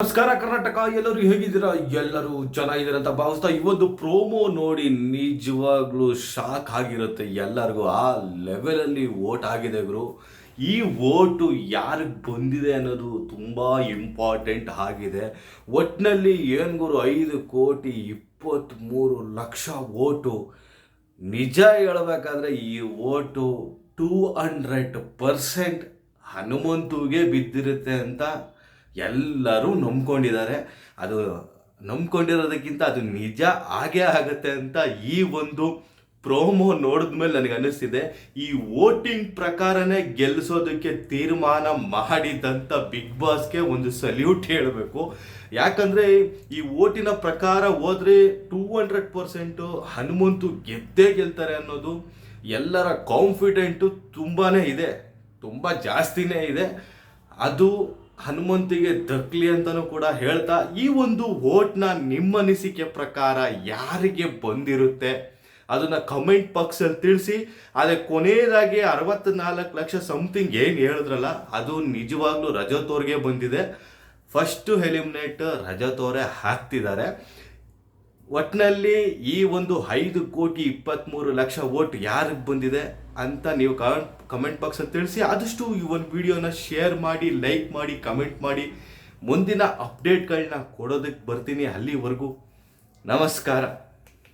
ನಮಸ್ಕಾರ ಕರ್ನಾಟಕ, ಎಲ್ಲರೂ ಹೇಗಿದ್ದೀರಾ? ಎಲ್ಲರೂ ಚೆನ್ನಾಗಿದ್ದೀರಾ ಅಂತ ಭಾವಿಸ್ತಾ ಇವತ್ತು ಪ್ರೋಮೋ ನೋಡಿ ನಿಜವಾಗ್ಲೂ ಶಾಕ್ ಆಗಿರುತ್ತೆ ಎಲ್ಲರಿಗೂ. ಆ ಲೆವೆಲಲ್ಲಿ ವೋಟ್ ಆಗಿದೆ ಗುರು. ಈ ವೋಟು ಯಾರಿಗೆ ಬಂದಿದೆ ಅನ್ನೋದು ತುಂಬ ಇಂಪಾರ್ಟೆಂಟ್ ಆಗಿದೆ. ಒಟ್ಟಿನಲ್ಲಿ ಏನು ಗುರು, 5,23,00,000 ವೋಟು. ನಿಜ ಹೇಳಬೇಕಾದ್ರೆ ಈ ವೋಟು 200% ಹನುಮಂತುಗೆ ಬಿದ್ದಿರುತ್ತೆ ಅಂತ ಎಲ್ಲರೂ ನಂಬ್ಕೊಂಡಿದ್ದಾರೆ. ಅದು ನಂಬ್ಕೊಂಡಿರೋದಕ್ಕಿಂತ ಅದು ನಿಜ ಆಗೇ ಆಗುತ್ತೆ ಅಂತ ಈ ಒಂದು ಪ್ರೋಮೋ ನೋಡಿದ್ಮೇಲೆ ನನಗೆ ಅನ್ನಿಸ್ತಿದೆ. ಈ ವೋಟಿಂಗ್ ಪ್ರಕಾರನೇ ಗೆಲ್ಲಿಸೋದಕ್ಕೆ ತೀರ್ಮಾನ ಮಾಡಿದಂಥ ಬಿಗ್ ಬಾಸ್ಗೆ ಒಂದು ಸಲ್ಯೂಟ್ ಹೇಳಬೇಕು. ಯಾಕಂದರೆ ಈ ವೋಟಿನ ಪ್ರಕಾರ ಹೋದರೆ 200% ಹನುಮಂತು ಗೆದ್ದೇ ಗೆಲ್ತಾರೆ ಅನ್ನೋದು ಎಲ್ಲರ ಕಾನ್ಫಿಡೆಂಟು ತುಂಬಾ ಇದೆ, ತುಂಬ ಜಾಸ್ತಿನೇ ಇದೆ. ಅದು ಹನುಮಂತಿಗೆ ದಕ್ಕಲಿ ಅಂತಲೂ ಕೂಡ ಹೇಳ್ತಾ, ಈ ಒಂದು ವೋಟ್ನ ನಿಮ್ಮ ಅನಿಸಿಕೆ ಪ್ರಕಾರ ಯಾರಿಗೆ ಬಂದಿರುತ್ತೆ ಅದನ್ನು ಕಮೆಂಟ್ ಬಾಕ್ಸಲ್ಲಿ ತಿಳಿಸಿ. ಆದರೆ ಕೊನೆಯದಾಗಿ 64 ಲಕ್ಷ ಸಮಥಿಂಗ್ ಏನು ಹೇಳಿದ್ರಲ್ಲ, ಅದು ನಿಜವಾಗ್ಲೂ ರಜತ್ ಅವ್ರಿಗೆ ಬಂದಿದೆ. ಫಸ್ಟು ಎಲಿಮಿನೇಟ್ ರಜತ್ ಅವರೇ ಹಾಕ್ತಿದ್ದಾರೆ. ಒಟ್ಟಿನಲ್ಲಿ ಈ ಒಂದು 5,23,00,000 ವೋಟ್ ಯಾರಿಗೆ ಬಂದಿದೆ ಅಂತ ನೀವು ಕಮೆಂಟ್ ಬಾಕ್ಸಲ್ಲಿ ತಿಳಿಸಿ. ಆದಷ್ಟು ಈ ಒಂದು ವಿಡಿಯೋನ ಶೇರ್ ಮಾಡಿ, ಲೈಕ್ ಮಾಡಿ, ಕಮೆಂಟ್ ಮಾಡಿ. ಮುಂದಿನ ಅಪ್ಡೇಟ್ಗಳನ್ನ ಕೊಡೋದಕ್ಕೆ ಬರ್ತೀನಿ. ಅಲ್ಲಿವರೆಗೂ ನಮಸ್ಕಾರ.